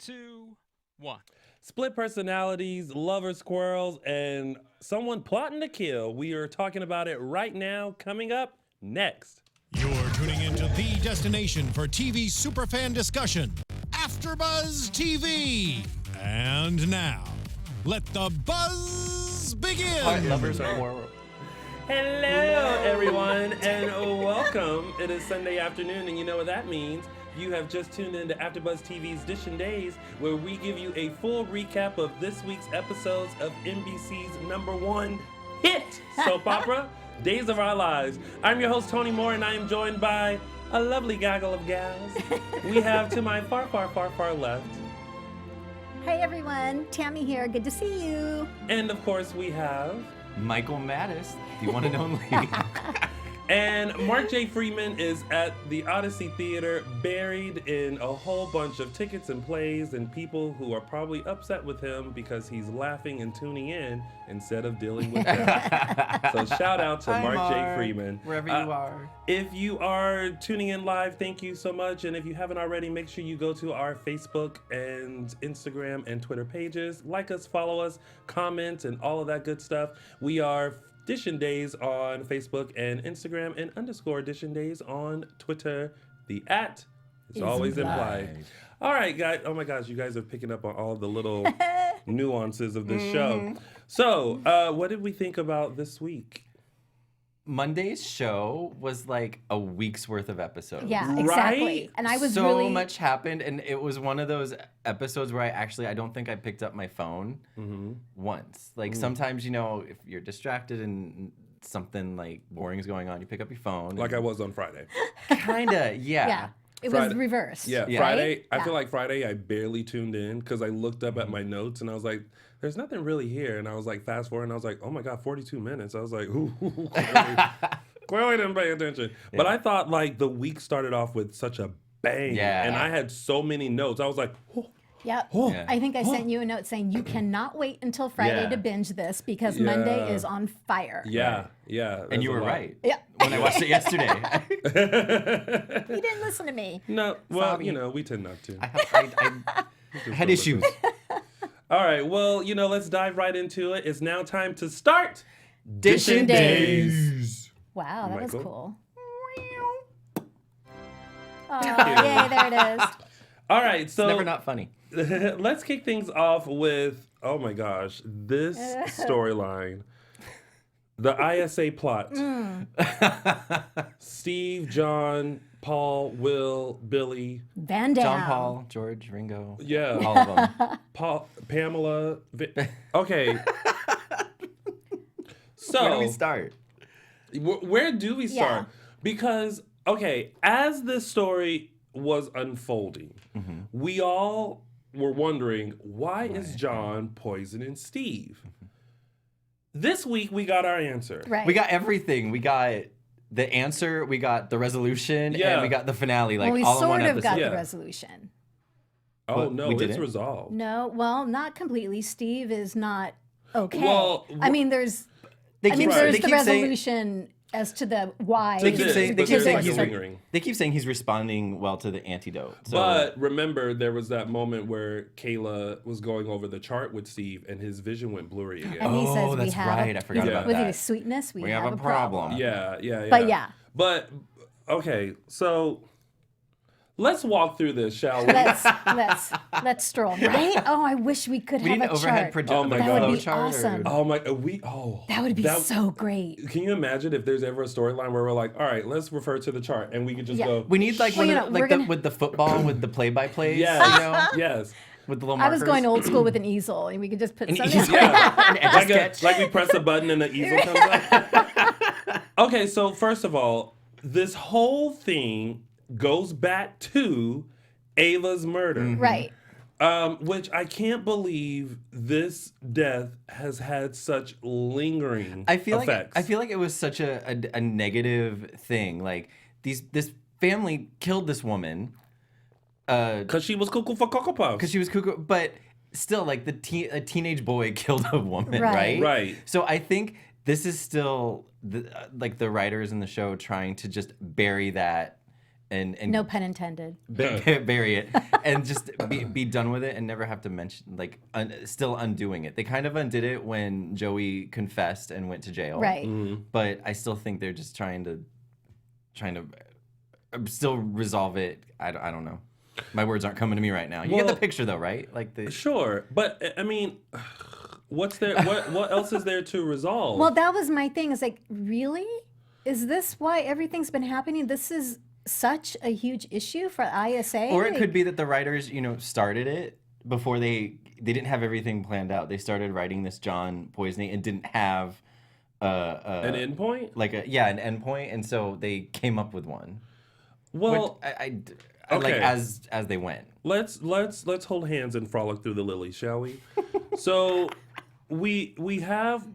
2, 1. Split personalities, lover squirrels, and someone plotting to kill. We are talking about it right now, coming up next. You're tuning into the destination for TV superfan discussion, AfterBuzz TV. And now, let the buzz begin. Heart lovers are more. Hello, everyone, and welcome. It is Sunday afternoon, and you know what that means. You have just tuned into AfterBuzz TV's Dishin' Days, where we give you a full recap of this week's episodes of NBC's #1 hit soap opera, Days of Our Lives. I'm your host, Tony Moore, and I am joined by a lovely gaggle of gals. We have to my far, far, far, far left. Hey everyone, Tami here. Good to see you. And of course, we have Michael Mattis, the one and only. And Mark J. Freeman is at the Odyssey Theater, buried in a whole bunch of tickets and plays and people who are probably upset with him because he's laughing and tuning in instead of dealing with them. So shout out to Mark J. Freeman. Wherever you are. If you are tuning in live, thank you so much. And if you haven't already, make sure you go to our Facebook and Instagram and Twitter pages. Like us, follow us, comment, and all of that good stuff. We are Dishin' Days on Facebook and Instagram, and _Dishin' Days on Twitter. The @, it's always implied. All right, guys. Oh my gosh, you guys are picking up on all the little nuances of this show. So, what did we think about this week? Monday's show was like a week's worth of episodes. Yeah, exactly. Right? And I was so really much happened, and it was one of those episodes where I don't think I picked up my phone once. Like sometimes, you know, if you're distracted and something like boring is going on, you pick up your phone. Like I was on Friday. Kinda, yeah. Yeah. It Friday- was reversed. Yeah, Yeah. Friday. Right? I feel like Friday I barely tuned in because I looked up at my notes and I was like, there's nothing really here. And I was like, fast forward, and I was like, oh my God, 42 minutes. I was like, ooh, clearly didn't pay attention. Yeah. But I thought like the week started off with such a bang. Yeah. And I had so many notes. I was like, oh. Yep. Yeah. I think I sent you a note saying you cannot wait until Friday to binge this because Monday is on fire. Yeah, yeah. And you were right. Yeah. When I watched it yesterday. You didn't listen to me. No, well, Sorry. you know, we tend not to. I had issues. All right, well, you know, let's dive right into it. It's now time to start Dishin' Days. Wow, that was Michael? cool. Oh, yay, there it is. All right, so Never not funny. let's kick things off with, oh my gosh, this storyline. The ISA plot. Steve, John, Paul, Will, Billy. Van Dam. John Paul, George, Ringo. Yeah. All of them. Paul, Pamela. Okay. So, Where do we start? Where do we start? Yeah. Because, okay, as this story was unfolding, we all were wondering, why is John poisoning Steve? This week, we got our answer. Right. We got everything. We got the answer, we got the resolution, and we got the finale, like well, we all in one sort of episode. got Yeah. the resolution. Oh, What, no, we it's didn't? resolved. No, well, not completely. Steve is not okay. Well, I mean, there's They the keep saying, resolution as to the why. They keep saying- they but keep there's saying like he's a lingering. They keep saying he's responding well to the antidote. So, But remember, there was that moment where Kayla was going over the chart with Steve, and his vision went blurry again. And he says we that's have right. I forgot about with that. his sweetness, we have a problem. Yeah. But yeah. But okay, so let's walk through this, shall we? Let's stroll, right? Oh, I wish we could we have need a an overhead chart. projector. Oh my That God. would be awesome. Oh my, That would be so great. Can you imagine if there's ever a storyline where we're like, all right, let's refer to the chart, and we could just go. We need like Well, one you of, know, like we're the, gonna- with the football with the play-by-plays. Yes, You know, yes. with the little I markers. was going old school with an easel, and we could just put An something. easel. Yeah, Etch a sketch. like we press a button and the easel comes up. Okay, so first of all, this whole thing goes back to Ava's murder. Right. Which I can't believe this death has had such lingering effects. I feel like it was such a negative thing. Like this family killed this woman Because she was cuckoo for Cocoa Puffs. because she was cuckoo, but still, like a teenage boy killed a woman, Right. right? Right. So I think this is still like the writers in the show trying to just bury that and No pun intended. bury it and just be done with it and never have to mention, like, still undoing it. They kind of undid it when Joey confessed and went to jail. Right. But I still think they're just trying to still resolve it. I don't know. My words aren't coming to me right now. You get the picture though, right? Like Sure, but I mean, what's there? What else is there to resolve? Well, that was my thing. It's like, really? Is this why everything's been happening? This is such a huge issue for ISA? Or it could be that the writers, started it before they didn't have everything planned out. They started writing this John poisoning and didn't have an endpoint? An endpoint, and so they came up with one. Well, I like as they went. Let's hold hands and frolic through the lilies, shall we? So we have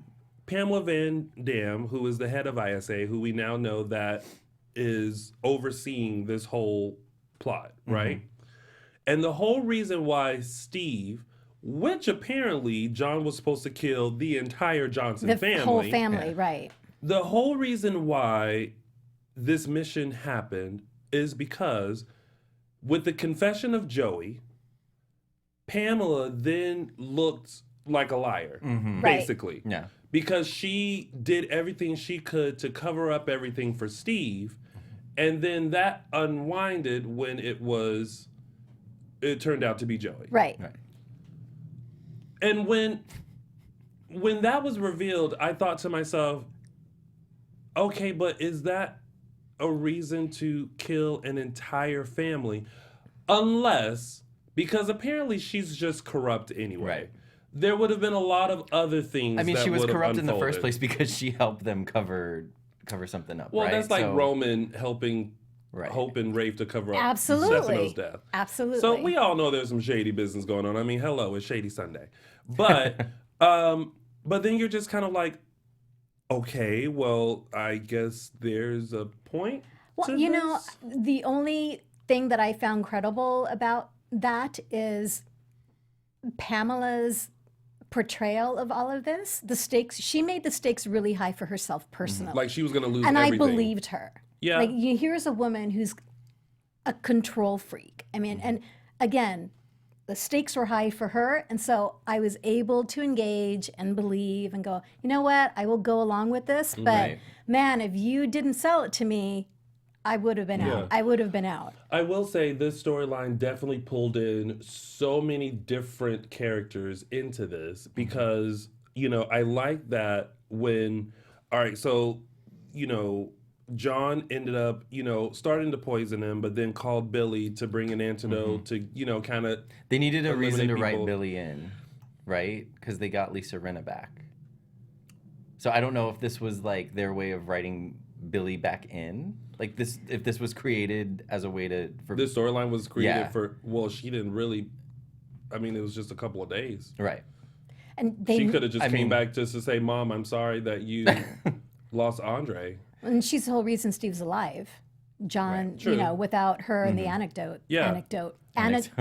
Pamela Van Dam, who is the head of ISA, who we now know that is overseeing this whole plot, right? And the whole reason why Steve, which apparently John was supposed to kill the entire Johnson family. The whole family, right. The whole reason why this mission happened is because with the confession of Joey, Pamela then looked like a liar, basically. Right. Yeah. Because she did everything she could to cover up everything for Steve, and then that unwinded when it turned out to be Joey. Right. And when that was revealed, I thought to myself, okay, but is that a reason to kill an entire family? Unless, because apparently she's just corrupt anyway. Right. There would have been a lot of other things. I mean, that she was would have corrupt in the unfolded. first place because she helped them cover something up. Well, right? that's like Roman helping Hope and Rafe to cover up Stefano's death. Absolutely. So we all know there's some shady business going on. I mean, hello, it's Shady Sunday. But but then you're just kind of like, okay, well, I guess there's a point. Well, to you this? know, the only thing that I found credible about that is Pamela's portrayal of all of this. The stakes, she made the stakes really high for herself personally. Like she was going to lose and everything. I believed her. Yeah. Like, here's a woman who's a control freak. I mean, and again, the stakes were high for her. And so I was able to engage and believe and go, you know what? I will go along with this. But man, if you didn't sell it to me, I would have been out. I would have been out. I will say this storyline definitely pulled in so many different characters into this because, I like that when, all right, so, John ended up, starting to poison him, but then called Billy to bring an antidote to, kind of. They needed a reason to people. write Billy in, right? Because they got Lisa Rinna back. So I don't know if this was like their way of writing Billy back in. Like this, if this was created as a way to. This storyline was created for. Well, she didn't really. I mean, it was just a couple of days. Right. And she could have just came back just to say, "Mom, I'm sorry that you lost Andre." And she's the whole reason Steve's alive. John, without her and the anecdote. Yeah. Anecdote.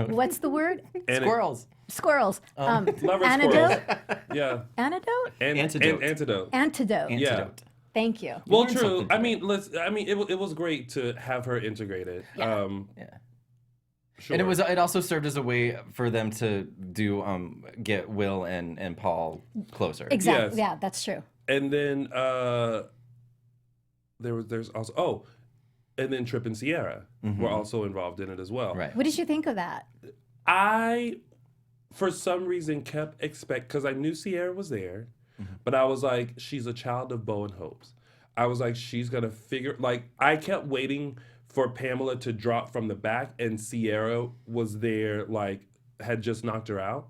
What's the word? Squirrels. Squirrels. Love her Antidote? squirrels. Yeah. Antidote? Antidote. Antidote. Yeah. Thank you. Well, true. I mean, it was great to have her integrated. Yeah. Sure. And it also served as a way for them to get Will and Paul closer. Exactly. Yes. Yeah, that's true. And then there's also and then Trip and Sierra were also involved in it as well. Right. What did you think of that? I, for some reason, kept because I knew Sierra was there, but I was like, she's a child of Bo and Hope's. I was like, she's gonna figure. Like, I kept waiting for Pamela to drop from the back, and Sierra was there, like, had just knocked her out.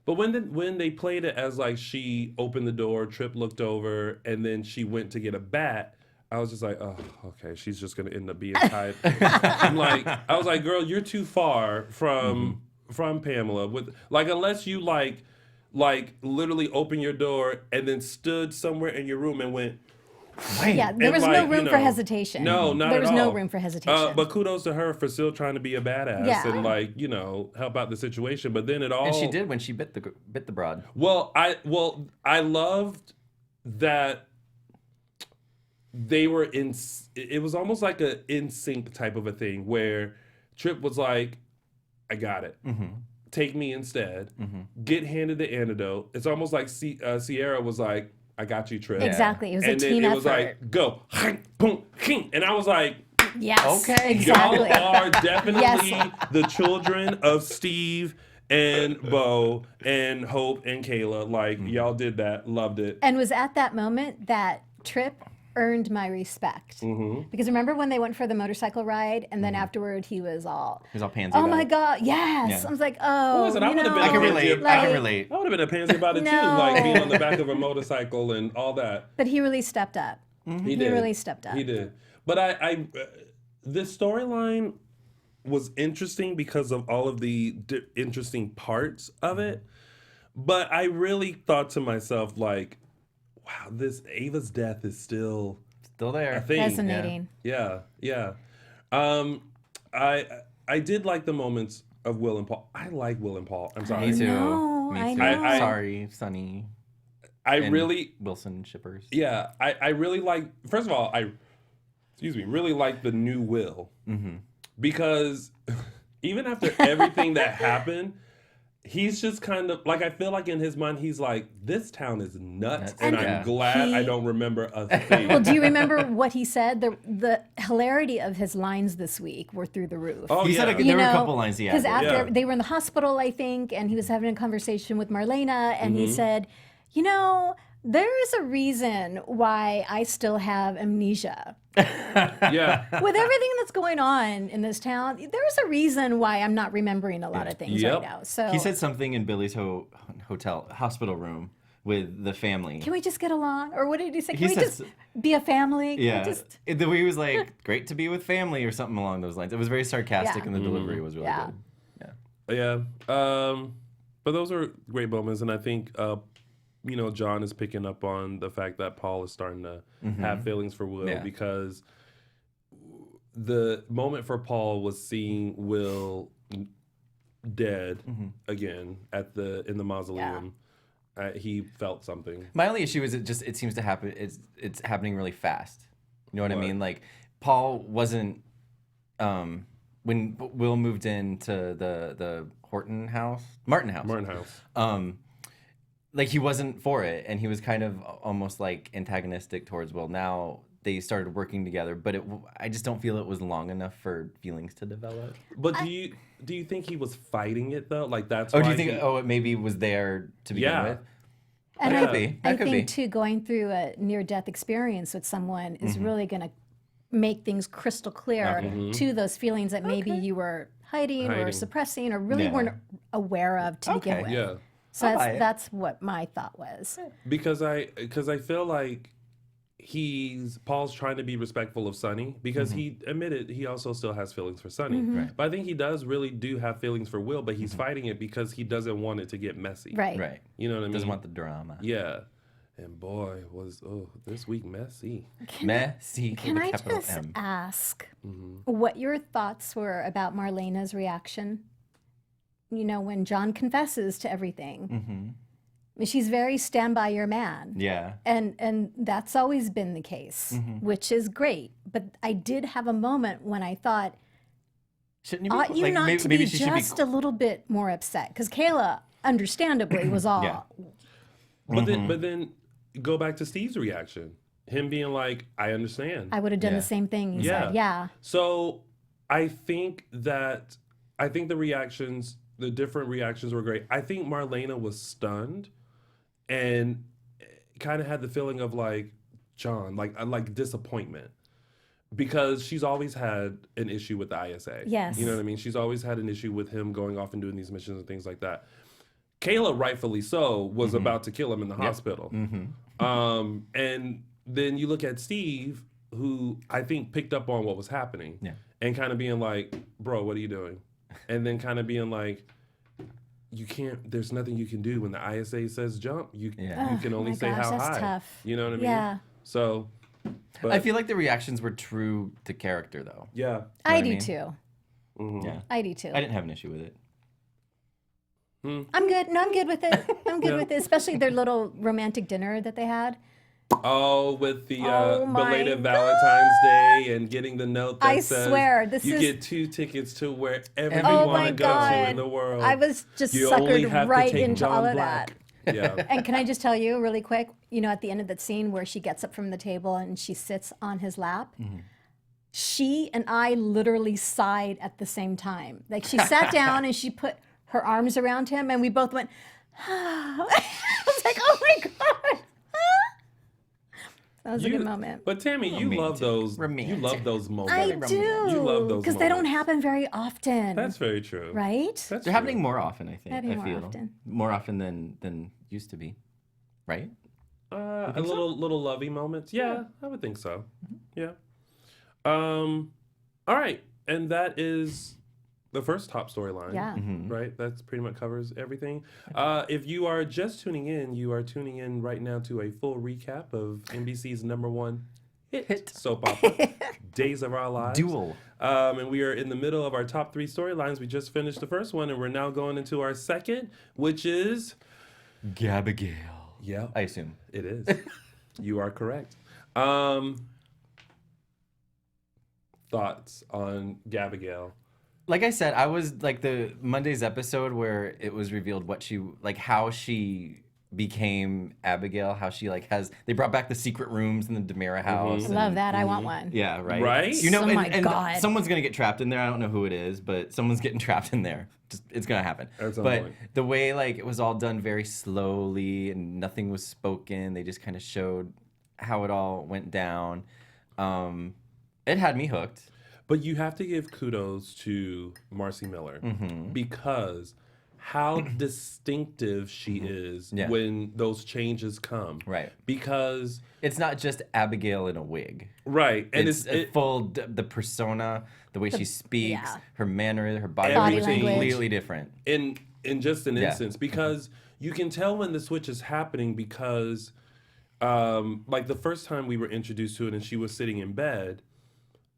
But when they played it as like she opened the door, Trip looked over, and then she went to get a bat. I was just like, oh, okay, she's just gonna end up being tied. I was like, girl, you're too far from Pamela. With unless you like literally open your door and then stood somewhere in your room and went. Yeah, there was no room for hesitation. No, not at all. There was no room for hesitation. But kudos to her for still trying to be a badass and help out the situation. But then it all And she did when she bit the broad. I loved that they were it was almost like a in sync type of a thing where Trip was like, I got it. Take me instead. Get handed the antidote. It's almost like Sierra was like, I got you, Trip. Exactly. It was And a then team it effort. was like, go. Boom. And I was like, Yes. Okay. Exactly. y'all are definitely Yes. the children of Steve and Bo and Hope and Kayla. Like, y'all did that. Loved it. And was at that moment that Trip earned my respect. Because remember when they went for the motorcycle ride and then afterward he was all pansy oh about my it. God, yes. Yeah. I was like, oh, Listen, I you would've know, been I can relate. I can like- relate. I would have been a pansy about it too, No. like being on the back of a motorcycle and all that. But he really stepped up. He did. really stepped up. He did. But this storyline was interesting because of all of the interesting parts of it. But I really thought to myself, like, wow, this Ava's death is still there. a thing. Fascinating. Yeah. I did like the moments of Will and Paul. I like Will and Paul. I'm sorry. Me too. know, Me I too. know. Sorry, Sonny. I and really, Wilson shippers. yeah, I really like, first of all, really like the new Will. Because even after everything that happened, he's just kind of, like, I feel like in his mind, he's like, this town is nuts, and Yeah. I'm glad I He- don't remember a thing. Well, do you remember what he said? The hilarity of his lines this week were through the roof. Oh, He said yeah. there were a couple lines he had. Because after Yeah. they were in the hospital, I think, and he was having a conversation with Marlena, and he said, you know, there is a reason why I still have amnesia. Yeah. With everything that's going on in this town, there's a reason why I'm not remembering a lot of things Yep. right now. So He said something in Billy's hospital room with the family. can we just get along? Or what did he say? He Can we says- just be a family? Can we Yeah, just... the way he was like, "Great to be with family" or something along those lines. It was very sarcastic, Yeah. and the delivery was really Yeah. good. Yeah. Yeah. But those are great moments, and I think John is picking up on the fact that Paul is starting to have feelings for Will Yeah. because the moment for Paul was seeing Will dead again in the mausoleum. He felt something. My only issue is it seems to happen. It's happening really fast. You know what I What? mean? Like Paul wasn't when Will moved into the Martin house. Martin House. Like he wasn't for it, and he was kind of almost like antagonistic towards Will. Now they started working together, but I just don't feel it was long enough for feelings to develop. But do you think he was fighting it though? Like that's Oh, why do you think? he- It maybe was there to begin Yeah. with. And That I, could be. I That could think be. too, going through a near-death experience with someone is really going to make things crystal clear to those feelings that maybe you were hiding or Hiding. suppressing or really Yeah. weren't aware of to begin Okay. with. Yeah. So I'll buy it. that's what my thought was. Because I feel like Paul's trying to be respectful of Sonny because he admitted he also still has feelings for Sonny. Right. But I think he do have feelings for Will, but he's fighting it because he doesn't want it to get messy. Right. Right. You know what I mean? Doesn't want the drama. Yeah. And boy, was this week messy. Messy. Can with a I capital just M. ask what your thoughts were about Marlena's reaction? You know, when John confesses to everything. I mean, she's very stand by your man. Yeah. And that's always been the case, which is great. But I did have a moment when I thought, Shouldn't you ought be you like not maybe, to maybe be she should just be a little bit more upset? Because Kayla, understandably, was all, Yeah. But then go back to Steve's reaction. Him being like, I understand. I would have done Yeah. the same thing. He Yeah. said, yeah. So I think the different reactions were great. I think Marlena was stunned and kind of had the feeling of like John, like disappointment. Because she's always had an issue with the ISA. Yes. You know what I mean? She's always had an issue with him going off and doing these missions and things like that. Kayla, rightfully so, was about to kill him in the hospital. And then you look at Steve, who I think picked up on what was happening. Yeah. And kind of being like, bro, what are you doing? And then kind of being like, there's nothing you can do when the ISA says jump. You can only my say gosh, how that's high. tough. You know what I mean? Yeah. So, but, I feel like the reactions were true to character though. yeah. I I do mean? too. Yeah. I do too. I didn't have an issue with it. I'm good. No, I'm good with it. I'm good with it. Especially their little romantic dinner that they had. Oh, with the Oh my belated Valentine's Day and getting the note that I says swear, this you is- get 2 tickets to wherever you Oh want my to go to God. in the world. I was just You only suckered have right to take into John all of Black. that. Yeah. And can I just tell you really quick, at the end of that scene where she gets up from the table and she sits on his lap, she and I literally sighed at the same time. Like she sat down and she put her arms around him and we both went, I was like, oh my God. That was a good moment. But Tami, you love those. Romantic. You love those moments. I romantic. do. You love those because they don't moments. happen very often. That's very true. right. That's They're true. happening more often, I think. Happening I more feel often. more often than used to be, right? A little lovey moments. Yeah, I would think so. Yeah. All right, and that is the first top storyline. Yeah. Right. That's pretty much covers everything. If you are just tuning in, you are tuning in right now to a full recap of NBC's #1 hit soap opera, Days of Our Lives. DOOL. And we are in the middle of our top 3 storylines. We just finished the first one, and we're now going into our second, which is Gabbigail. yeah, I assume. it is. You are correct. Thoughts on Gabbigail? Like I said, I was like the Monday's episode where it was revealed what she like how she became Abigail, how she like has they brought back the secret rooms in the Demira house. and- Love that. I want one. Yeah, right. Right? You know, Oh my and God. someone's gonna get trapped in there. I don't know who it is, but someone's getting trapped in there. Just it's gonna happen. At some But point. the way like it was all done very slowly and nothing was spoken. They just kind of showed how it all went down. It had me hooked. But you have to give kudos to Marcy Miller because how distinctive she is Yeah. when those changes come. Right. Because It's not just Abigail in a wig. right, and It's a the persona, the way she speaks, yeah. her manner, her body, Body language, language. completely different. in just an Yeah. instance because you can tell when the switch is happening because like the first time we were introduced to it and she was sitting in bed,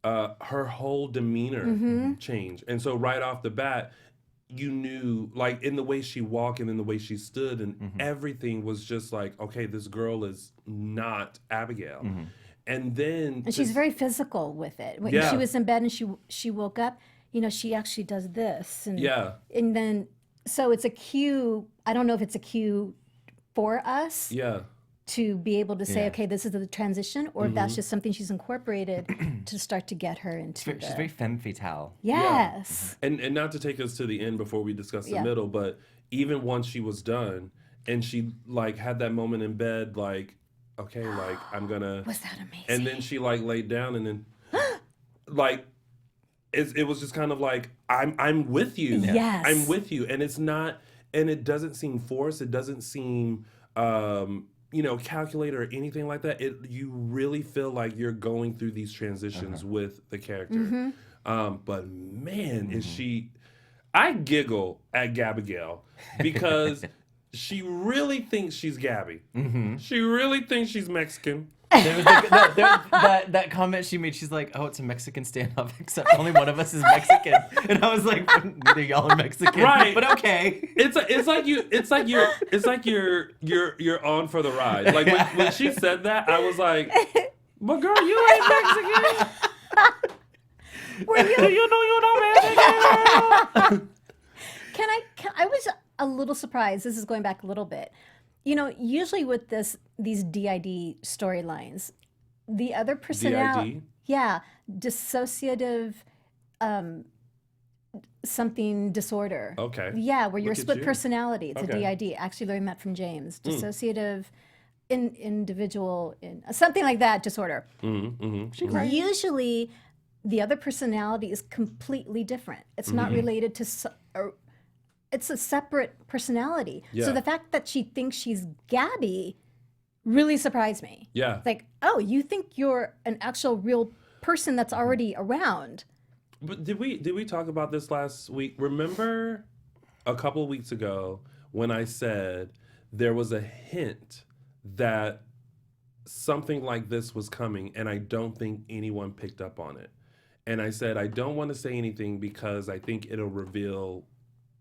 her whole demeanor changed, and so right off the bat you knew, like in the way she walked and in the way she stood and everything was just like, okay, this girl is not Abigail. And then And she's very physical with it. When Yeah. she was in bed and she woke up, she actually does this. And, yeah, And then, so it's a cue. I don't know if it's a cue for us yeah. to be able to say, Yeah. okay, this is the transition, or if that's just something she's incorporated to start to get her into She's the... very femme fatale. Yes. And not to take us to the end before we discuss the Yeah. middle, but even once she was done and she like had that moment in bed, like, okay, like I'm gonna, Was that amazing? and then she like laid down and then like it was just kind of like I'm with you. Yes. I'm with you, and it's not, and it doesn't seem forced. It doesn't seem calculated or anything like that. You really feel like you're going through these transitions with the character. But man, is she? I giggle at Gabbigail because she really thinks she's Gabby. She really thinks she's Mexican. There was that comment she made. She's like, "Oh, it's a Mexican stand-up, except only one of us is Mexican." And I was like, "Neither y'all are Mexican, Right. But okay." It's like you're on for the ride. Like when she said that, I was like, "But girl, you ain't Mexican. Were you? You know you're not Mexican." I was a little surprised. This is going back a little bit. Usually with these DID storylines, the other personality, DID? yeah, dissociative, something disorder. Okay. Yeah, where you're Look at split you. personality. It's Okay. a DID. Actually learned that from James. Dissociative, individual, something like that disorder. Usually, the other personality is completely different. It's not related to. It's a separate personality. Yeah. So the fact that she thinks she's Gabby really surprised me. Yeah. It's like, oh, you think you're an actual real person that's already around. But did we talk about this last week? Remember a couple of weeks ago when I said there was a hint that something like this was coming, and I don't think anyone picked up on it. And I said I don't want to say anything because I think it'll reveal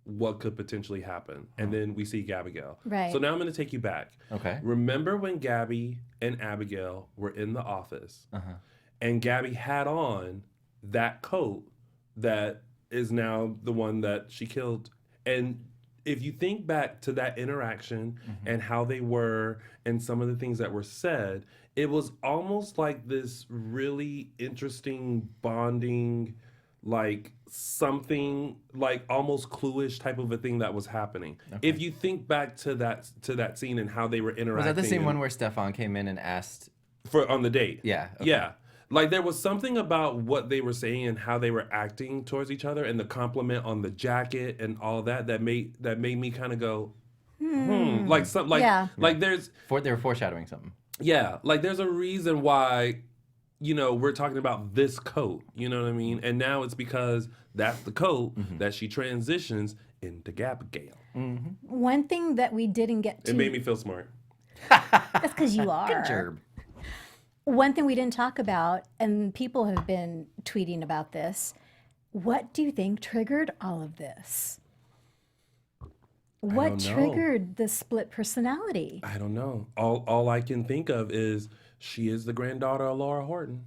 what could potentially happen. And then we see Gabbigail. Right. So now I'm going to take you back. Okay. Remember when Gabby and Abigail were in the office and Gabby had on that coat that is now the one that she killed. And if you think back to that interaction and how they were and some of the things that were said, it was almost like this really interesting bonding, like something like almost Cluish type of a thing that was happening. Okay. If you think back to that scene and how they were interacting. Was that the same one where Stefan came in and asked on the date? Yeah. Okay. Yeah. Like there was something about what they were saying and how they were acting towards each other and the compliment on the jacket and all that made me kind of go, like some like there's they were foreshadowing something. Yeah, like there's a reason why, we're talking about this coat, you know what I mean? And now it's because that's the coat that she transitions into Gabbigail. One thing that we didn't get to. It made me feel smart. That's because you are. Good job. One thing we didn't talk about, and people have been tweeting about this, what do you think triggered all of this? What triggered the split personality? I don't know. All I can think of is she is the granddaughter of Laura Horton.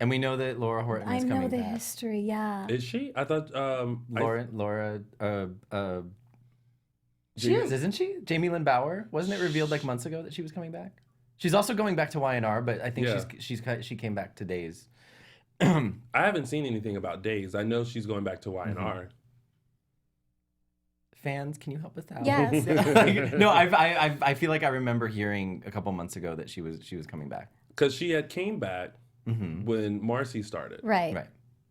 And we know that Laura Horton is coming back. I know the history, yeah. Is she? I thought Laura she is, isn't she? Jamie Lynn Bauer? Wasn't it revealed like months ago that she was coming back? She's also going back to Y&R, but I think she came back to Days. I haven't seen anything about Days. I know she's going back to Y&R. Fans, can you help us out? Yes. No, I feel like I remember hearing a couple months ago that she was coming back. Because she had came back when Marcy started. Right.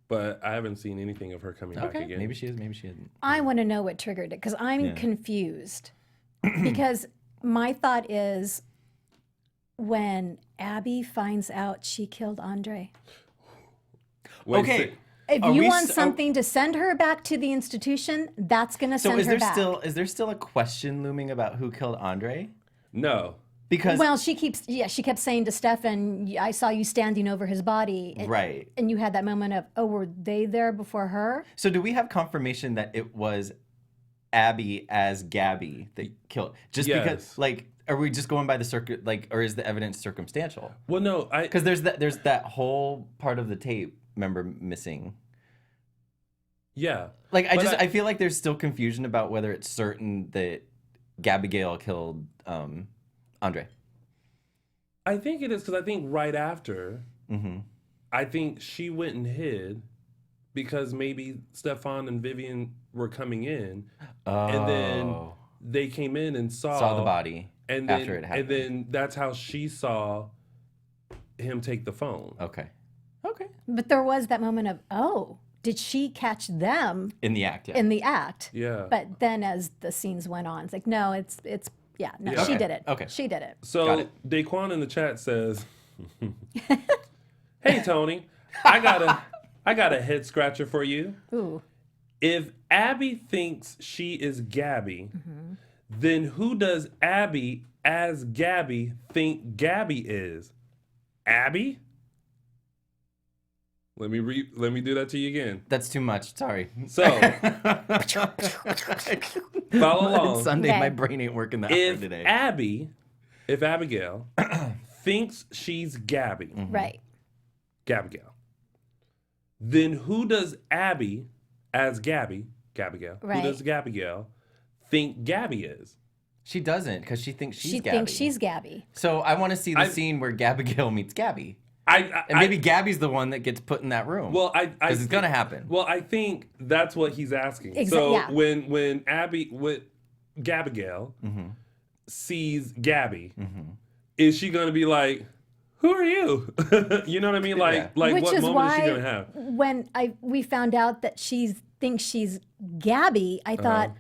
But I haven't seen anything of her coming back again. Maybe she is, maybe she isn't. I want to know what triggered it because I'm confused. Because my thought is when Abby finds out she killed Andre. Okay. If you want something to send her back to the institution, that's going to send her back. Is there still a question looming about who killed Andre? No. Because she kept saying to Stefan, I saw you standing over his body. Right. And you had that moment of, were they there before her? So do we have confirmation that it was Abby as Gabby that killed? Just because, like, are we just going by the circuit, like, or is the evidence circumstantial? Well, no, because there's that whole part of the tape, remember, missing. Yeah. Like, I feel like there's still confusion about whether it's certain that Gabbigail killed Andre. I think it is because I think right after, I think she went and hid because maybe Stefan and Vivian were coming in, and then they came in and saw the body after it happened. And then that's how she saw him take the phone. Okay. But there was that moment of, did she catch them in the act? Yeah. In the act. Yeah. But then as the scenes went on, it's like, no, she did it. Okay. She did it. So Daquan in the chat says, "Hey Tony, I got a head scratcher for you. Ooh. If Abby thinks she is Gabby, then who does Abby as Gabby think Gabby is? Abby?" Let me do that to you again. That's too much. Sorry. So, follow along. It's Sunday, my brain ain't working that hard today. If Abigail thinks she's Gabby, right? Gabbigail. Then who does Abby as Gabbigail? Right. Who does Gabbigail think Gabby is? She doesn't, because she thinks she's Gabby. She thinks she's Gabby. So I want to see the scene where Gabbigail meets Gabby. And maybe Gabby's the one that gets put in that room. Well, because it's gonna happen. Well, I think that's what he's asking. Exactly. So when Gabbigail sees Gabby, is she gonna be like, "Who are you?" You know what I mean? Like Which what is moment why is she gonna have? When we found out that she thinks she's Gabby, I thought,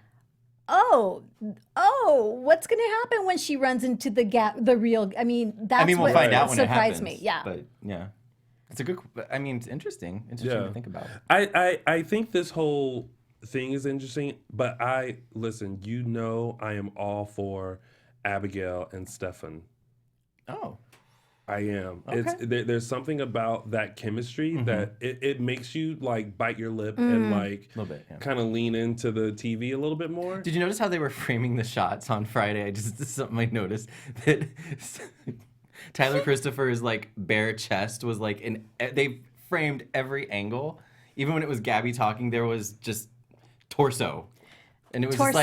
what's going to happen when she runs into the real? I mean, that's we'll what find out when it happens. surprised me. Yeah, but yeah, it's a good. I mean, it's interesting to think about. I think this whole thing is interesting, but I am all for Abigail and Stefan. Oh. I am. Okay. There's something about that chemistry that it makes you like bite your lip and like A little bit, yeah. kind of lean into the TV a little bit more. Did you notice how they were framing the shots on Friday? This is something I noticed that Tyler Christopher's like bare chest was like they framed every angle. Even when it was Gabby talking, there was just torso, and it was just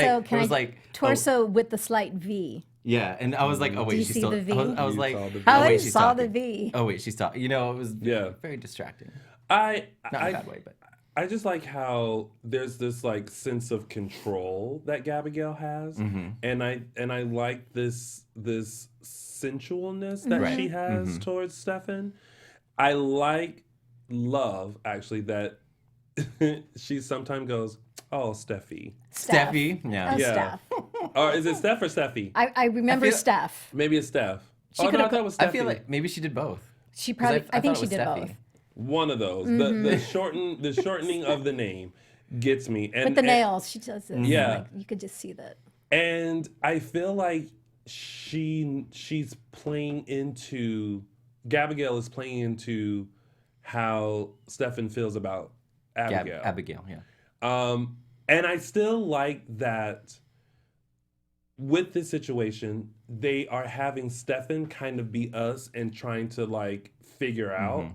like torso with the slight V. Yeah, and I was like, oh wait, you she's see still. the V? I was You like, saw the V. oh I wait, she's saw talking. the V. Oh wait, she's talking. You know, it was Yeah. very distracting. Not in a bad way, but I just like how there's this like sense of control that Gabbigail has, and I like this sensualness that she has towards Stefan. I love actually that she sometimes goes, "Oh, Steffi." Steffi, yeah. Oh, Yeah. Steph. Or is it Steph or Steffi? I remember Steph. Maybe it's Steph. She No, I could've thought it was Steffi. I feel like maybe she did both. She 'Cause probably. I think thought it she was did Steffi. both. One of those. The shortening of the name gets me. And, With the nails, she does it. Yeah. Like, you could just see that. And I feel like she's playing into Gabbigail is playing into how Stefan feels about Abigail. Abigail, yeah. And I still like that with this situation, they are having Stefan kind of be us and trying to like figure out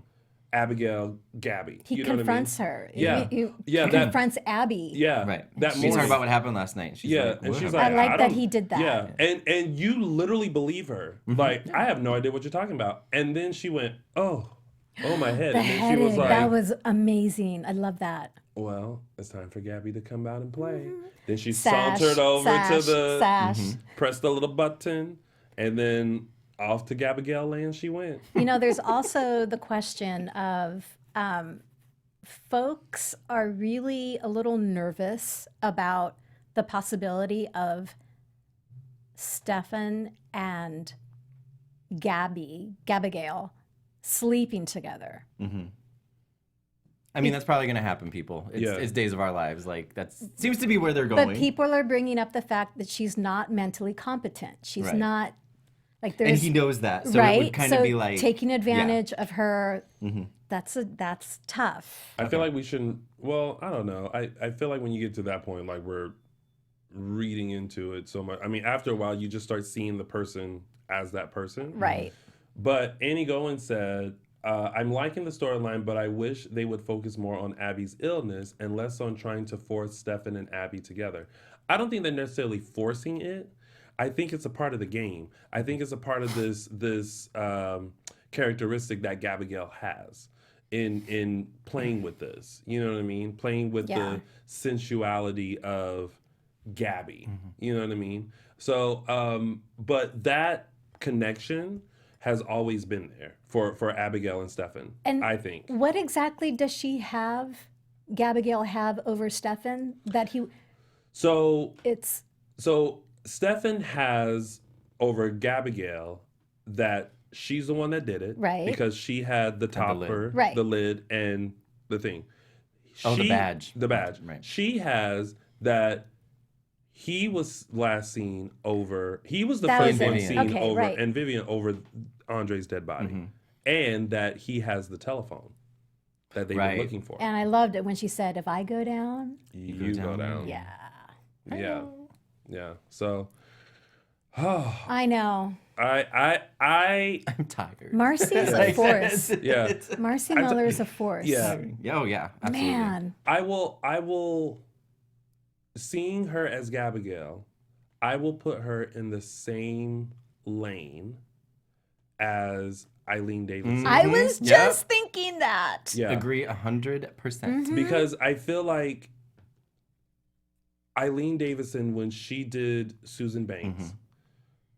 Abigail, Gabby. He You know what I mean? confronts her. Yeah. He Yeah, confronts Abby. Yeah. Right. That She's morning. talking about what happened last night. She's like, and what she's happened? like, I like that don't- he did that. Yeah, and you literally believe her. Like, I have no idea what you're talking about. And then she went, oh my head. The And then she headed. was like, That was amazing. I love that. well, it's time for Gabby to come out and play. Then she Sash, sauntered over to sash, the, sash. pressed the little button, and then off to Gabbigail land she went. You know, there's also the question of folks are really a little nervous about the possibility of Stefan and Gabbigail sleeping together. I mean, that's probably going to happen, people. It's Days of Our Lives. Like, that seems to be where they're going. But people are bringing up the fact that she's not mentally competent. She's Right. not, like, there's... And he knows that. So right? it would kind of be like... taking advantage of her, that's tough. I feel like we shouldn't, well, I don't know. I feel like when you get to that point, like, we're reading into it so much. I mean, after a while, you just start seeing the person as that person. Right. But Annie Gowen said, I'm liking the storyline, but I wish they would focus more on Abby's illness and less on trying to force Stefan and Abby together. I don't think they're necessarily forcing it. I think it's a part of the game. I think it's a part of this characteristic that Gabbigail has in playing with this. You know what I mean? Playing with the sensuality of Gabby. You know what I mean? So, but that connection has always been there for Abigail and Stefan, And I think. what exactly does Gabbigail have over Stefan that So it's... Stefan has over Gabbigail that she's the one that did it. Right. Because she had the topper, Right. the lid, and the thing. Oh, the badge. The badge. Right. She has that he was last seen over, he was the That first was one it. seen Okay, over, right. and Vivian over Andre's dead body. And that he has the telephone that they were Right. looking for. And I loved it when she said, if I go down, You go down. yeah. Yeah. Yeah. So, I know. I'm tired. Marcy's a force. yeah. Marcy Miller's a force. Yeah. Oh, yeah. Absolutely. Man. I will seeing her as Gabbigail, I will put her in the same lane as Eileen Davidson. I was Yep. just thinking that. Yeah. Agree 100%. Because I feel like Eileen Davidson, when she did Susan Banks,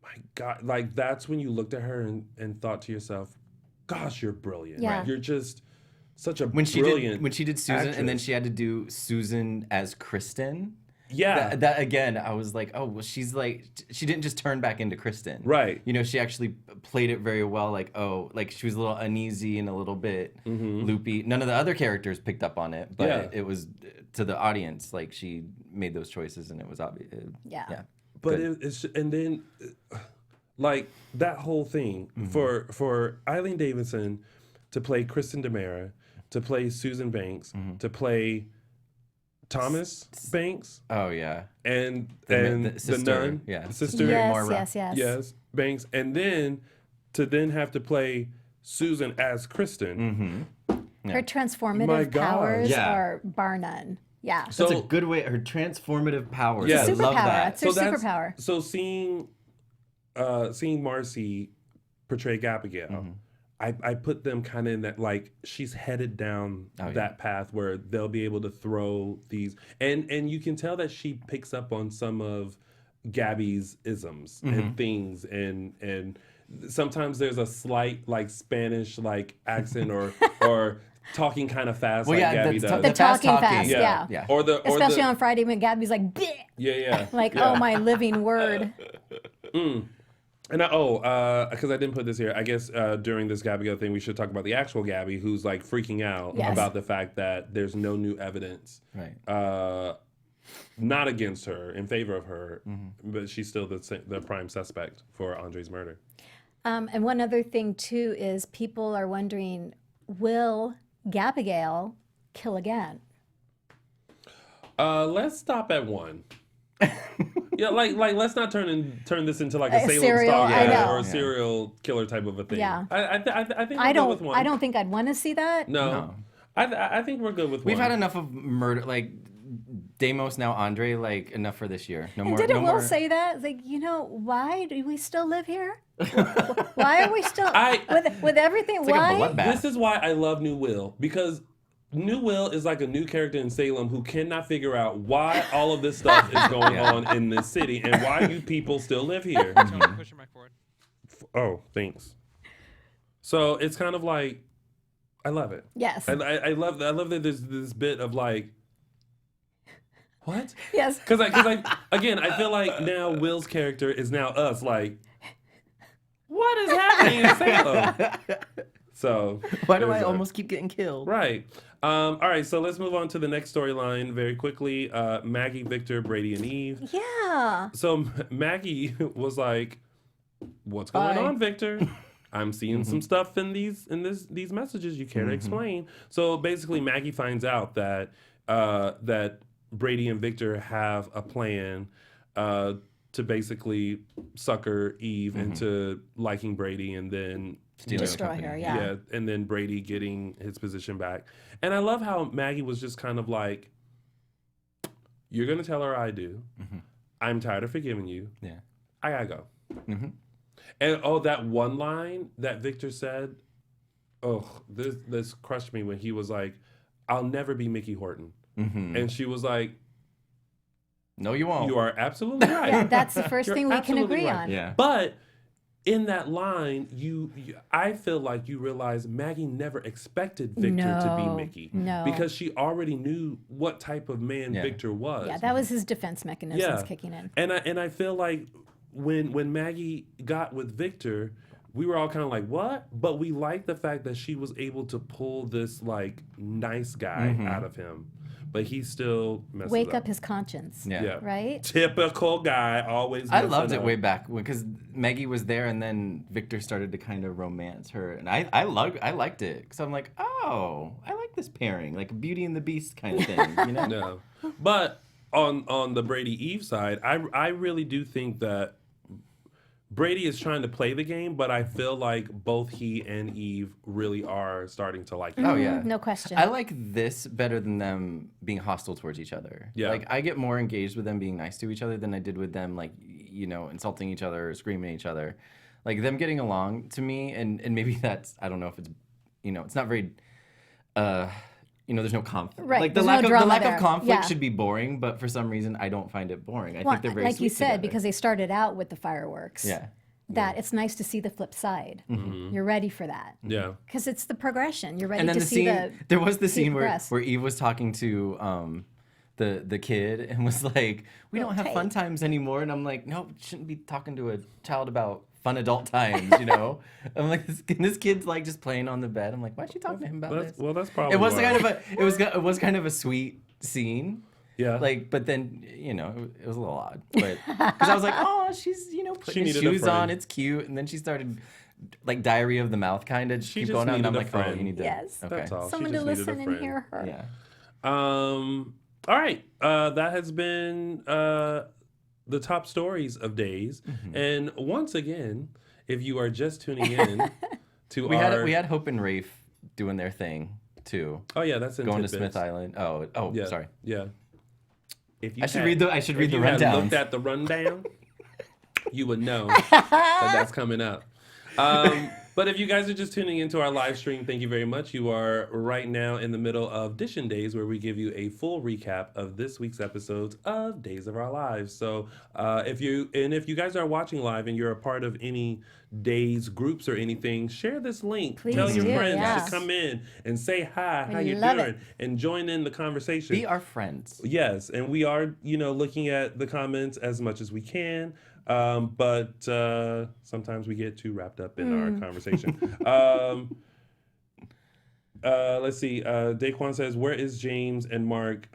my God, like that's when you looked at her and thought to yourself, gosh, you're brilliant. Yeah. You're just such a When she brilliant did Susan, and then actress. she had to do Susan as Kristen. Yeah. That again, I was like, oh, well, she's like, she didn't just turn back into Kristen. Right. You know, she actually played it very well. Like, oh, like she was a little uneasy and a little bit loopy. None of the other characters picked up on it, but Yeah. it was to the audience. Like she made those choices, and it was obvious. Yeah. But Good. it's and then like that whole thing for Eileen Davidson to play Kristen DeMera, to play Susan Banks, to play Thomas Banks. Oh yeah. And The the sister, nun, yeah. sister, Yes. Banks, and then to have to play Susan as Kristen. Her My transformative God. powers Yeah. are bar none. Yeah. So That's a good way. Her transformative powers. Yeah. I Superpower. love that. It's her superpower. So seeing Marcy portray Gabbigail, I put them kind of in that, like, she's headed down that path where they'll be able to throw these, and you can tell that she picks up on some of Gabby's isms and things, and sometimes there's a slight like Spanish like accent or talking kind of fast Well, like yeah, Gabby the does. The fast talking talking. fast, yeah. Or Especially on Friday when Gabby's like, bleh! yeah. Like, yeah. oh my living word. And because I didn't put this here, I guess during this Gabbigail thing, we should talk about the actual Gabby, who's like freaking out Yes. about the fact that there's no new evidence, Right. not against her, in favor of her, but she's still the prime suspect for Andre's murder. And one other thing too is people are wondering, will Gabbigail kill again? Let's stop at one. Yeah, like let's not turn this into like a Salem serial, stalker I know. or a serial killer type of a thing. Yeah. I think we're good with one. I don't think I'd want to see that. No. I think we're good with We've one. had enough of murder, like Deimos, now Andre, like enough for this year. No And more. didn't no Will more. say that? It's like, why do we still live here? Why are we still with everything? It's like a bloodbath. This is why I love New Will, because New Will is like a new character in Salem who cannot figure out why all of this stuff is going on in this city and why you people still live here. Push your mic forward. Oh, thanks. So it's kind of like, I love it. Yes. I love that there's this bit of like, what? Yes. Because again, I feel like now Will's character is now us. Like, what is happening in Salem? So Why do there's I that. almost keep getting killed? Right. All right. So let's move on to the next storyline very quickly. Maggie, Victor, Brady, and Eve. Yeah. So Maggie was like, "What's going Bye. on, Victor? I'm seeing some stuff in these messages. You care to explain?" So basically, Maggie finds out that that Brady and Victor have a plan to basically sucker Eve into liking Brady and then Stealing Destroy the company. her, yeah. and then Brady getting his position back. And I love how Maggie was just kind of like, "You're gonna tell her I do. I'm tired of forgiving you. Yeah. I gotta go." And that one line that Victor said, this crushed me when he was like, "I'll never be Mickey Horton," and she was like, No, you won't. "You are absolutely right." Yeah, that's the first You're thing we can absolutely agree right. on. Yeah. But in that line, I feel like you realize Maggie never expected Victor to be No, Mickey. no. Because she already knew what type of man Yeah. Victor was. Yeah, that was his defense mechanisms kicking in. And I feel like when Maggie got with Victor, we were all kind of like, what? But we liked the fact that she was able to pull this like nice guy out of him. But he still messes Wake up his conscience. Yeah. Right? Typical guy, always I messing loved it up. way back because Maggie was there, and then Victor started to kind of romance her, and I liked it because I'm like, oh, I like this pairing, like a Beauty and the Beast kind of thing, you know? No. But on the Brady Eve side, I really do think that Brady is trying to play the game, but I feel like both he and Eve really are starting to like him. Oh yeah, No question. I like this better than them being hostile towards each other. Yeah. Like I get more engaged with them being nice to each other than I did with them like insulting each other or screaming at each other. Like them getting along to me, and maybe that's, I don't know if it's it's not very there's no conflict. Right, Like the there's lack no of drama the lack there. of conflict Yeah. should be boring, but for some reason I don't find it boring. I Well, think they're very like sweet you said, together. because they started out with the fireworks. Yeah. That it's nice to see the flip side. You're ready for that. Yeah. Because it's the progression. You're ready And then to the see scene, there was the see it scene progress. where Eve was talking to the kid and was like, "We don't have Tate. fun times anymore," and I'm like, "No, shouldn't be talking to a child about fun adult times," you know? I'm like, this kid's like just playing on the bed. I'm like, why is she talking to him about this? That's probably It was why. it was kind of a sweet scene. Yeah. Like, but then it was a little odd, but because I was like, oh, she's putting his needed a shoes on. friend. It's cute. And then she started like diarrhea of the mouth kind of. She Keep just going on. And I'm needed a like, oh, friend. you need to. Yes. Okay. That's all. She Someone to just needed a listen and friend. hear her. Yeah. All right. That has been the top stories of days. And once again, if you are just tuning in to We our... had Hope and Rafe doing their thing too. Oh, yeah, that's in Going to tidbits. Smith Island. Oh, Yeah. sorry. Yeah. If you I should read the if you rundown. had looked at the rundown, you would know that that's coming up. But if you guys are just tuning into our live stream, thank you very much. You are right now in the middle of Dishin' Days, where we give you a full recap of this week's episodes of Days of Our Lives. So if you guys are watching live and you're a part of any days groups or anything, share this link. Please Tell your do, friends yes. to come in and say hi, how you love doing, it. and join in the conversation. Be our friends. Yes, and we are, looking at the comments as much as we can, but sometimes we get too wrapped up in our conversation. Let's see. Daquan says, "Where is James and Mark?"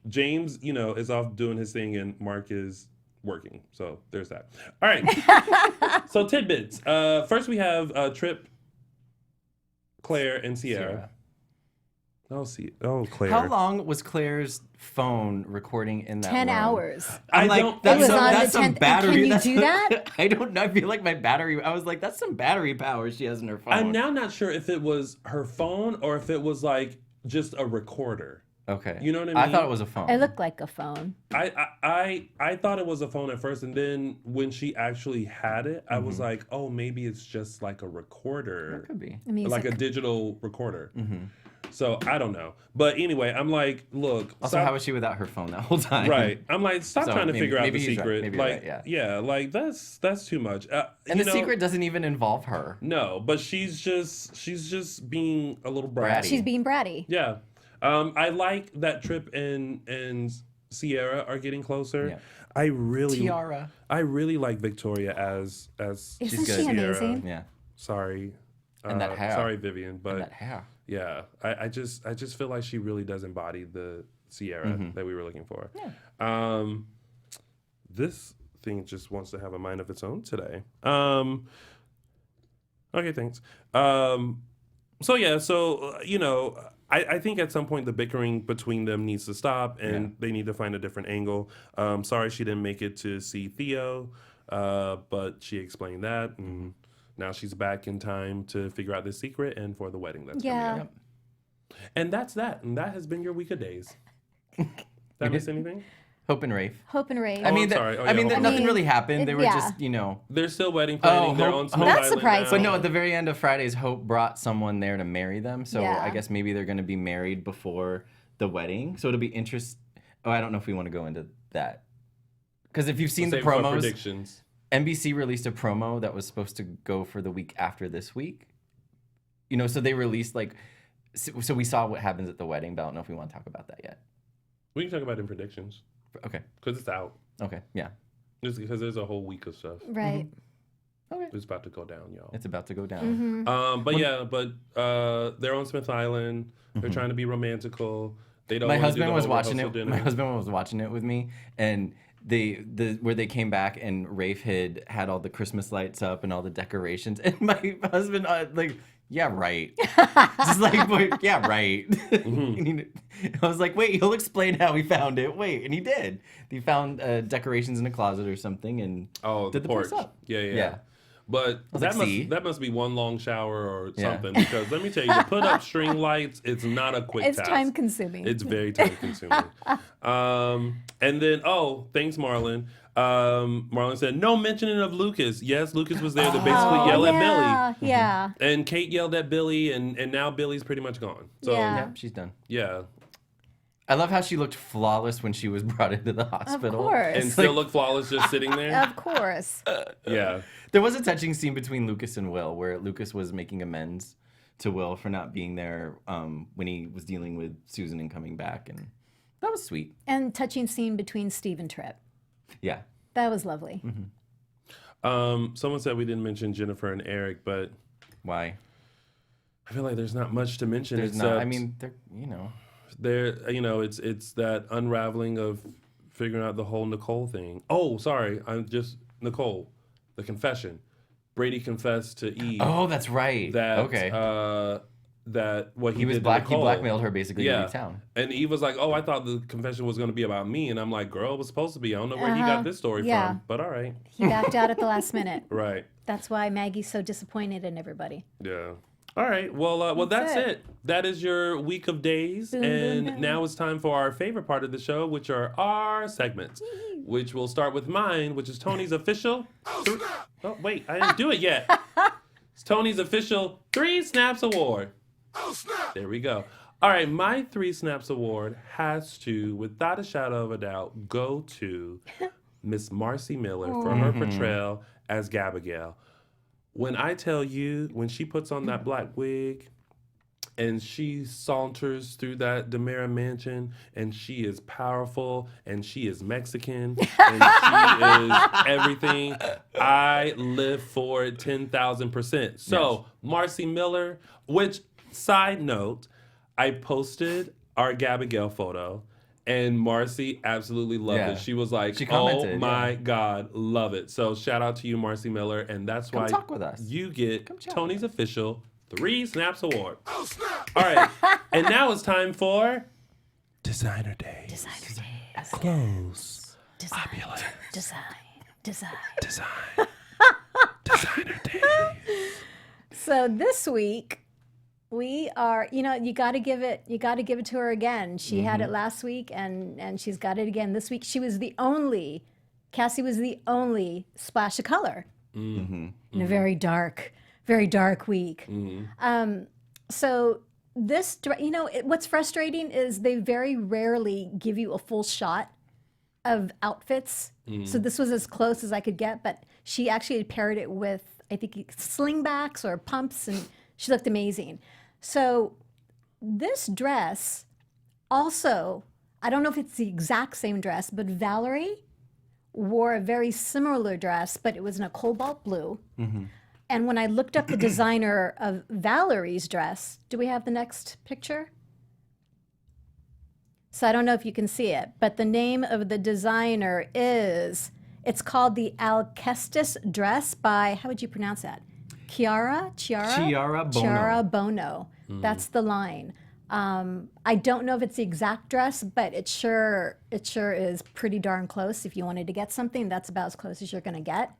James, is off doing his thing, and Mark is working. So there's that. All right. So tidbits. First, we have Trip, Claire, and Sierra. Oh, Claire. How long was Claire's phone recording in that 10 room? hours. I'm I like, don't- that's It was some, on that's the some 10th. battery. Can you that's- do that? I don't know. I feel like my battery. I was like, that's some battery power she has in her phone. I'm now not sure if it was her phone or if it was like just a recorder. Okay. You know what I I mean? thought it was a phone. It looked like a phone. I thought it was a phone at first, and then when she actually had it, I was like, oh, maybe it's just like a recorder, It could be. Music. like a digital recorder. So I don't know, but anyway, I'm like, look. Also, how was she without her phone that whole time? Right. I'm like, stop So trying to maybe- figure out the maybe he's right. secret. Maybe you're Like, right, yeah, like that's too much. And the secret doesn't even involve her. No, but she's just being a little bratty. Bratty. She's being bratty. Yeah. I like that Trip and Sierra are getting closer. Yeah. I really Tiara. I really like Victoria as Isn't She's she good. amazing? Yeah. Sorry. And that hair. Sorry, Vivian, but And that hair. yeah, I just feel like she really does embody the Sierra that we were looking for. Yeah. This thing just wants to have a mind of its own today. Okay, thanks. So yeah, I think at some point the bickering between them needs to stop, and they need to find a different angle. Sorry she didn't make it to see Theo, but she explained that, and now she's back in time to figure out the secret and for the wedding that's coming up. And that's that. And that has been your week of days. Did I miss anything? Hope and Rafe. Hope and Rafe. I mean, I'm sorry. Oh, yeah, I mean, Hope and nothing Rafe. really happened. They were Yeah. just, They're still wedding planning. They're Hope- on Smith That's Island surprising. But now. no, at the very end of Fridays, Hope brought someone there to marry them. So Yeah. I guess maybe they're going to be married before the wedding. So it'll be interesting. Oh, I don't know if we want to go into that. Because if you've seen the Save for promos, predictions. NBC released a promo that was supposed to go for the week after this week. So they released so we saw what happens at the wedding, but I don't know if we want to talk about that yet. We can talk about it in predictions Okay. because it's out. Okay. Yeah. Just because there's a whole week of stuff. Right. Okay. It's about to go down, y'all. It's about to go down. But they're on Smith Island. They're trying to be romantical. They don't. My wanna do husband the was whole watching rehearsal it. dinner. My husband was watching it with me, and where they came back and Rafe had all the Christmas lights up and all the decorations, and my husband yeah, right, just like yeah, right. And I was like, wait, he'll explain how he found it. Wait, and he did. He found decorations in a closet or something, and the did the porch. place up. Yeah. But was that like, see? must be one long shower or Yeah. something, because let me tell you, to put up string lights, it's not a quick It's task. time consuming. It's very time consuming. And then, thanks, Marlon. Marlon said, no mentioning of Lucas. Yes, Lucas was there to basically yell at Billy. Yeah. And Kate yelled at Billy, and now Billy's pretty much gone. So, Yeah. Yeah, she's done. yeah. I love how she looked flawless when she was brought into the Of hospital. course. And still look flawless just sitting there. Of course. Yeah. There was a touching scene between Lucas and Will where Lucas was making amends to Will for not being there when he was dealing with Susan and coming back, and that was sweet. And touching scene between Steve and Trip. Yeah. That was lovely. Someone said we didn't mention Jennifer and Eric, but Why? I feel like there's not much to mention. There's except not. I mean, they're there, it's that unraveling of figuring out the whole Nicole thing. Oh, sorry. I'm just Nicole. The confession. Brady confessed to Eve. Oh, that's right. That okay. That what He was did to Nicole. He blackmailed her basically to leave town. And Eve was like, "Oh, I thought the confession was going to be about me," and I'm like, "Girl, it was supposed to be. I don't know where he got this story from, but all right." He backed out at the last minute. Right. That's why Maggie's so disappointed in everybody. Yeah. All right. Well, that's it. That is your week of days, and now it's time for our favorite part of the show, which are our segments. Which will start with mine, which is Tony's official. Oh wait, I didn't do it yet. It's Tony's official 3 Snaps Award. Oh, snap! There we go. All right, my 3 Snaps Award has to, without a shadow of a doubt, go to Miss Marcy Miller for her portrayal as Gabbigail. When I tell you, when she puts on that black wig and she saunters through that Demera mansion and she is powerful and she is Mexican and she is everything, I live for it 10,000%. So, yes. Marcy Miller, which... Side note, I posted our Gabbigail photo, and Marcy absolutely loved it. She was like, "Oh my God, love it!" So shout out to you, Marcy Miller, and that's why talk with us. You get Tony's official 3 Snaps Award. Oh, snap. All right, and now it's time for Designer Days. Designer Days. Clothes. Designer Days. So this week. We are, you got to give it to her again. She had it last week and she's got it again this week. Cassie was the only splash of color in a very dark week. So this, what's frustrating is they very rarely give you a full shot of outfits. So this was as close as I could get, but she actually had paired it with, I think, slingbacks or pumps, and she looked amazing. So this dress also, I don't know if it's the exact same dress, but Valerie wore a very similar dress, but it was in a cobalt blue. And when I looked up the designer of Valerie's dress, do we have the next picture? So I don't know if you can see it, but the name of the designer it's called the Alcestis dress by, how would you pronounce that? Chiara Bono. That's the line. I don't know if it's the exact dress, but it sure is pretty darn close. If you wanted to get something, that's about as close as you're going to get.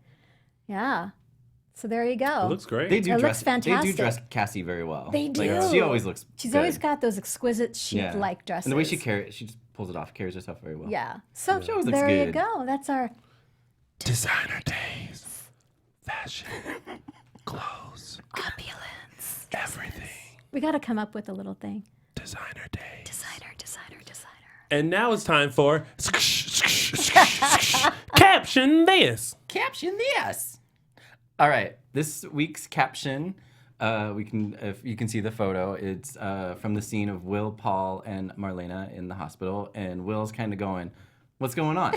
Yeah. So there you go. It looks great. It looks fantastic. They do dress Cassie very well. They do. Like, she always looks She's good. always got those exquisite chic-like dresses. And the way she just pulls it off, carries herself very well. Yeah. So she always looks there good. you go. That's our Designer Days. Fashion. Clothes. opulence. Everything. We got to come up with a little thing. Designer Days. Designer. And now it's time for Caption This. Caption this. All right, this week's caption, if you can see the photo, it's from the scene of Will, Paul, and Marlena in the hospital, and Will's kind of going, "What's going on?"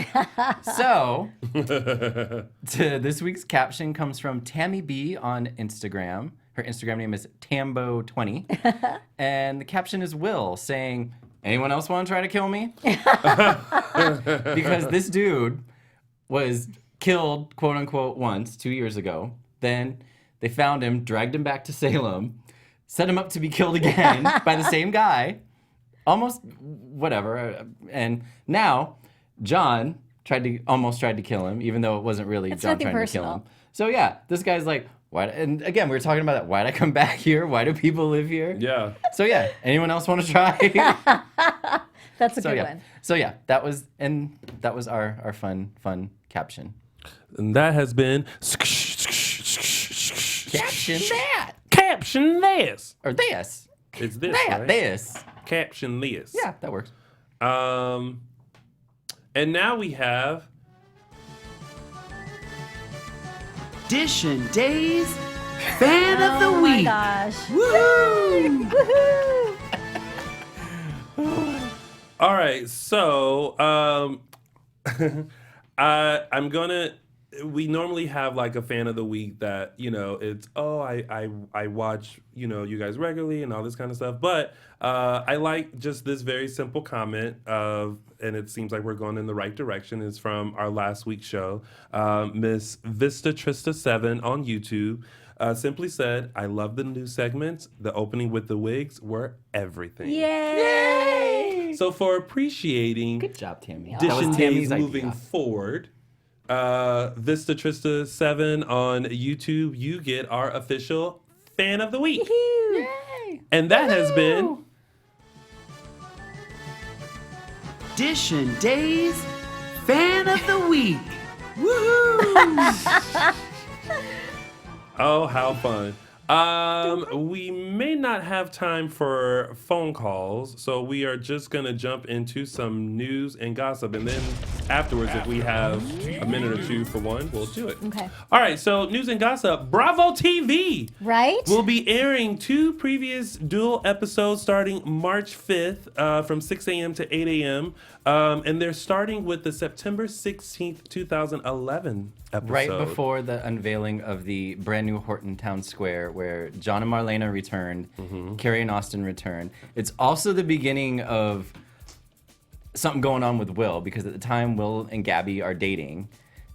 So, this week's caption comes from Tami B on Instagram. Her Instagram name is Tambo20, and the caption is Will saying, "Anyone else want to try to kill me?" Because this dude was killed, quote unquote, once 2 years ago. Then they found him, dragged him back to Salem, set him up to be killed again by the same guy, almost whatever. And now John almost tried to kill him, even though it wasn't really John trying to kill him. So yeah, this guy's like, why? And again, we were talking about that. Why'd I come back here? Why do people live here? Yeah. So yeah, anyone else want to try? That's a good one. So yeah, that was our fun caption. And that has been Caption that. Caption this. Or this. It's this, that, right? This. Caption this. Yeah, that works. And now we have Edition Days Fan of the Oh Week. my gosh. Woo! Woohoo! All right, so I'm gonna we normally have like a fan of the week that, you know, it's, oh, I watch, you know, you guys regularly and all this kind of stuff. But I like just this very simple comment of, and it seems like we're going in the right direction, is from our last week's show. Miss Vista Trista 7 on YouTube simply said, I love the new segments. The opening with the wigs were everything. Yay! So for appreciating Good job, Tammy. That Dish was and Tammy's Days moving idea. forward, Vista Trista 7 on YouTube, you get our official fan of the week. Yay! And that has been Dish and Days Fan of the Week. Woohoo! Oh, how fun. We may not have time for phone calls, so we are just going to jump into some news and gossip. And then afterwards, if we have a minute or two for one, we'll do it. Okay. All right, so news and gossip. Bravo TV Right? will be airing 2 previous DOOL episodes starting March 5th from 6 a.m. to 8 a.m. And they're starting with the September 16th, 2011 episode. Right before the unveiling of the brand new Horton Town Square, where John and Marlena returned, Carrie and Austin returned. It's also the beginning of something going on with Will, because at the time Will and Gabby are dating,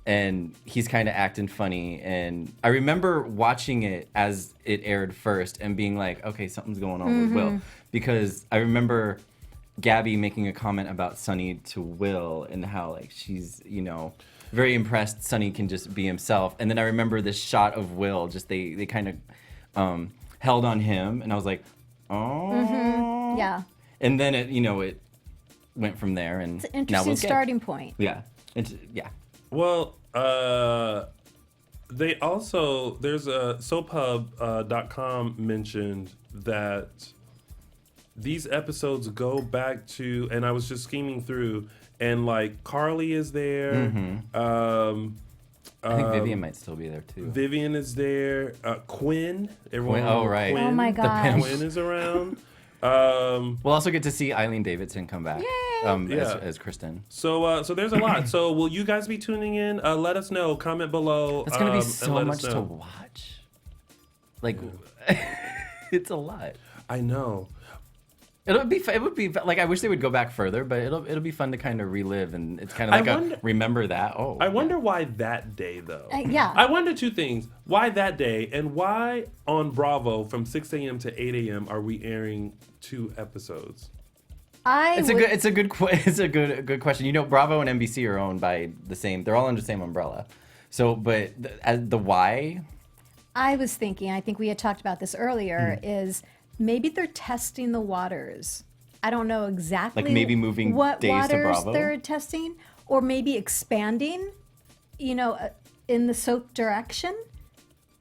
and he's kind of acting funny. And I remember watching it as it aired first and being like, okay, something's going on with Will, because I remember Gabby making a comment about Sonny to Will and how like she's, you know, very impressed Sonny can just be himself. And then I remember this shot of Will, just they kind of held on him, and I was like, oh. Yeah. And then it went from there, and It's an now interesting Will's gay. starting point. Yeah. Well, they also, there's a SoapHub.com mentioned that these episodes go back to, and I was just scheming through, and like Carly is there. I think Vivian might still be there too. Vivian is there. Quinn. Everyone. Quinn, oh, right. Quinn, Oh my gosh. Quinn is around. We'll also get to see Eileen Davidson come back Yeah. as Kristen. So there's a lot. So will you guys be tuning in? Let us know. Comment below. That's gonna be and so let much us to know. watch. Like, it's a lot. I know. It would be like, I wish they would go back further, but it'll be fun to kind of relive, and it's kind of like wonder- remember that. Oh, I wonder why that day though. Yeah. I wonder 2 things. Why that day, and why on Bravo from 6 a.m. to 8 a.m. are we airing 2 episodes? It's a good question. You know, Bravo and NBC are owned by the same. They're all under the same umbrella. So, but the why? I was thinking, I think we had talked about this earlier, is maybe they're testing the waters. I don't know exactly Like maybe moving what days to waters Bravo? they're testing, or maybe expanding, in the soap direction.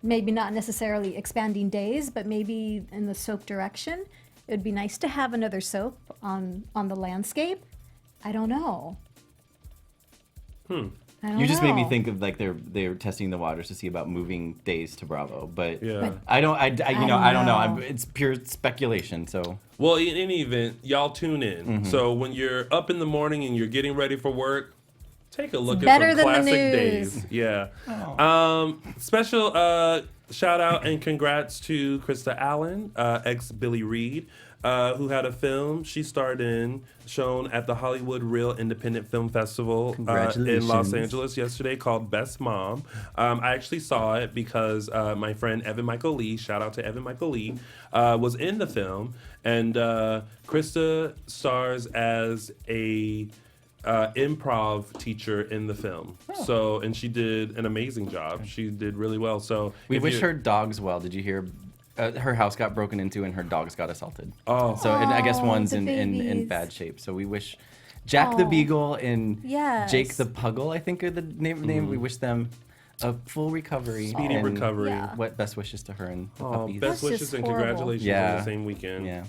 Maybe not necessarily expanding days, but maybe in the soap direction. It would be nice to have another soap on the landscape. I don't know. I don't You just made me know. think of like they're testing the waters to see about moving days to Bravo, but Yeah. I don't know. know. It's pure speculation. So Well, in any event, y'all tune in. So when you're up in the morning and you're getting ready for work, take a look at better some than the classic news. days. Yeah. Special shout out and congrats to Krista Allen, ex Billy Reed, who had a film she starred in, shown at the Hollywood Real Independent Film Festival in Los Congratulations. Angeles yesterday, called Best Mom. I actually saw it because my friend Evan Michael Lee, shout out to Evan Michael Lee, was in the film, and Krista stars as a improv teacher in the film. So, and she did an amazing job. She did really well. So we if wish you're- her dogs well. Did you hear? Her house got broken into and her dogs got assaulted. Oh. So and I guess Oh, one's the in babies. bad shape. So we wish Jack the Oh. Beagle and Yes. Jake the Puggle, I think are the name. We wish them a full recovery. Speedy and recovery. Yeah. What best wishes to her and the Oh, puppies. best That's wishes just and horrible. congratulations on Yeah. the same weekend. Yeah.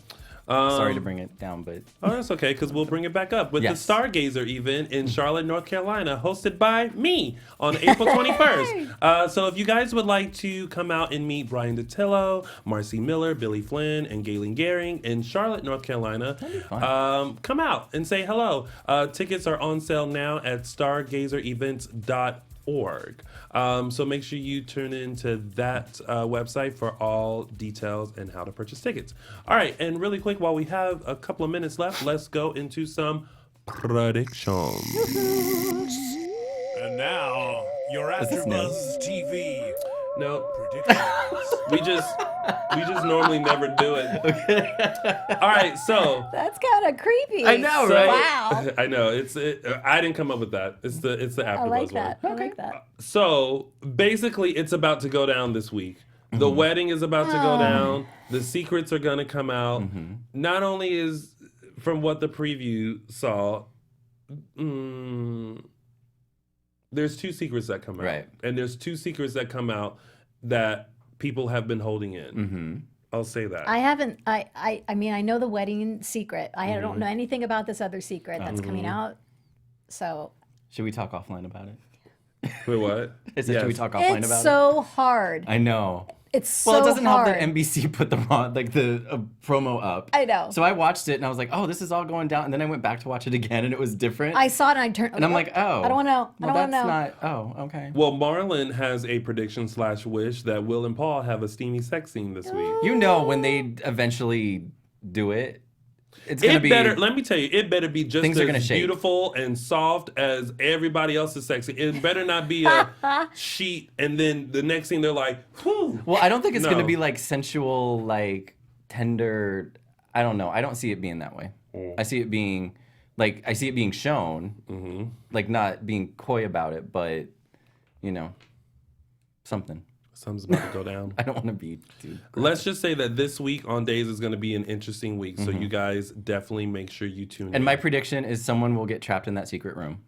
Sorry to bring it down, but Oh, that's okay, because we'll bring it back up with Yes. the Stargazer event in Charlotte, North Carolina, hosted by me on April 21st. So if you guys would like to come out and meet Brian DiTillo, Marcy Miller, Billy Flynn, and Galen Gehring in Charlotte, North Carolina, come out and say hello. Tickets are on sale now at stargazerevents.com. So make sure you tune into that website for all details and how to purchase tickets. All right, and really quick, while we have a couple of minutes left, let's go into some predictions. And now, your AfterBuzz TV No, predictions. we just normally never do it. All right, so That's kind of creepy. I know, So- right? Wow. I know I didn't come up with that. It's the AfterBuzz I like that. one. I like that. So basically, it's about to go down this week. The wedding is about to go down. The secrets are gonna come out. Not only is from what the preview saw, there's 2 secrets that come out, Right. and there's 2 secrets that come out that people have been holding in. I'll say that. I haven't. I mean, I know the wedding secret. I don't know anything about this other secret that's coming out. So Should we talk offline about it? Wait, what? I said, should we Yes. talk offline it's about it? so hard. I know. It's so Well, it doesn't hard. help that NBC put the promo up. I know. So I watched it and I was like, oh, this is all going down. And then I went back to watch it again and it was different. I saw it and I turned. and I'm like, oh. I don't want to know. I Well, don't want to that's know. not. Oh, okay. Well, Marlon has a prediction / wish that Will and Paul have a steamy sex scene this week. You know when they eventually do it, it's gonna It be better. Let me tell you, it better be just Things are gonna as shake. beautiful and soft as everybody else's sex scene. It better not be a sheet, and then the next thing they're like, whew. Well, I don't think it's No. gonna be like sensual, like tender. I don't know. I don't see it being that way. I see it being like shown, like not being coy about it, but something. Something's about to go down. I don't want to be too. Let's just say that this week on Days is going to be an interesting week. So you guys definitely make sure you tune in. And my prediction is someone will get trapped in that secret room.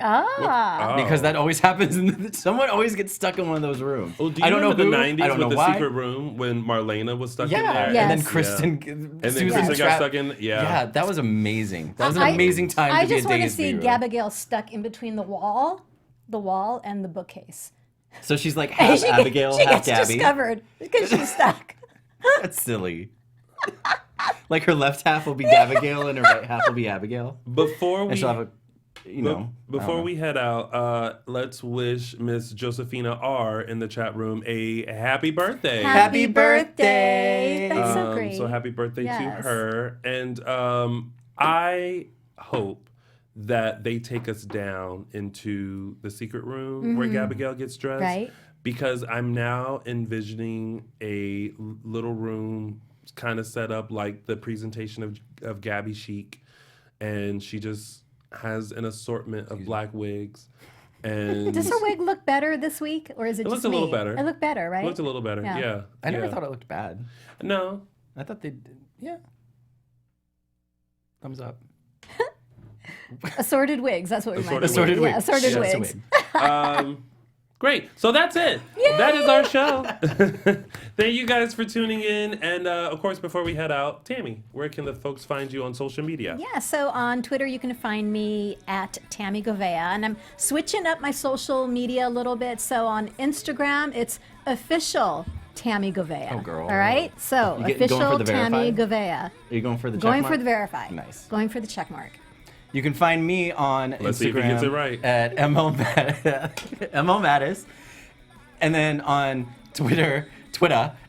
Ah. Because that always happens. Someone always gets stuck in one of those rooms. Oh, do you I don't know remember who. the 90s I don't know with the why. secret room when Marlena was stuck in Yeah, there? and Yes. then Kristen, And then Susan Kristen got trapped- stuck in. Yeah, that was amazing. That was an I- amazing time I to be a just want to Days see viewer. Gabbigail stuck in between the wall and the bookcase. So she's like half Abigail, she half gets Gabby. discovered because she's stuck. That's silly. Like her left half will be Gabbigail and her right half will be Abigail. Before And we she'll have a, before we head out, let's wish Miss Josephina R in the chat room a happy birthday. Happy birthday. That's so great. So happy birthday to Yes. her. And I hope that they take us down into the secret room where Gabbigail gets dressed. Right. Because I'm now envisioning a little room kind of set up like the presentation of Gabby Chic. And she just has an assortment of black wigs. And Does her wig look better this week, or is it, It just looked a me? little better. It looked better, right? looked a little better. Yeah. Yeah. I never yeah. thought it looked bad. No. I thought they did. Yeah. Thumbs up. Assorted wigs. That's what we might. Assorted Assorted Yeah, wigs. assorted Just a wigs. wig. Great. So that's it. That is our show. Thank you guys for tuning in. And of course, before we head out, Tami, where can the folks find you on social media? Yeah, so on Twitter, you can find me at Tami Goveia. And I'm switching up my social media a little bit. So on Instagram, it's official Tami Goveia. Oh, girl. All right? So You going official for the Tami verified? Goveia. Are you going for the check Going mark? for the verify. Nice. Going for the check mark. You can find me on Let's Instagram see if he gets it right. at ML and then on Twitter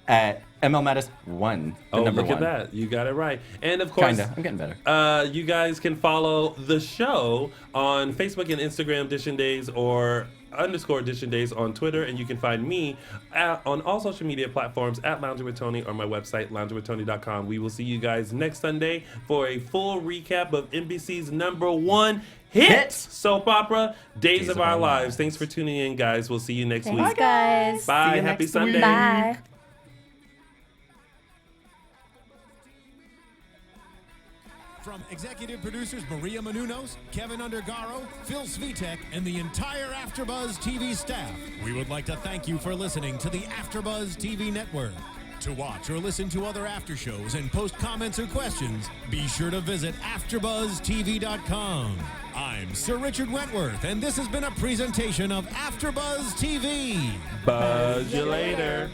at MLMattis1. Oh, number look one. at that. You got it right. And of course, Kinda. I'm getting better. you guys can follow the show on Facebook and Instagram, Dishin Days, or _Dishin Days on Twitter. And you can find me on all social media platforms at Lounging with Tony or my website, loungingwithtony.com. We will see you guys next Sunday for a full recap of NBC's #1 hit soap opera, Days of Our Lives. Thanks for tuning in, guys. We'll see you next Thanks, week. guys. Bye. See you Happy next Sunday. week. Bye. From executive producers Maria Menounos, Kevin Undergaro, Phil Svitek, and the entire AfterBuzz TV staff, we would like to thank you for listening to the AfterBuzz TV network. To watch or listen to other after shows and post comments or questions, be sure to visit AfterBuzzTV.com. I'm Sir Richard Wentworth, and this has been a presentation of AfterBuzz TV. Buzz you later.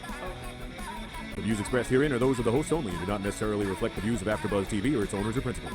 The views expressed herein are those of the hosts only and do not necessarily reflect the views of AfterBuzz TV or its owners or principals.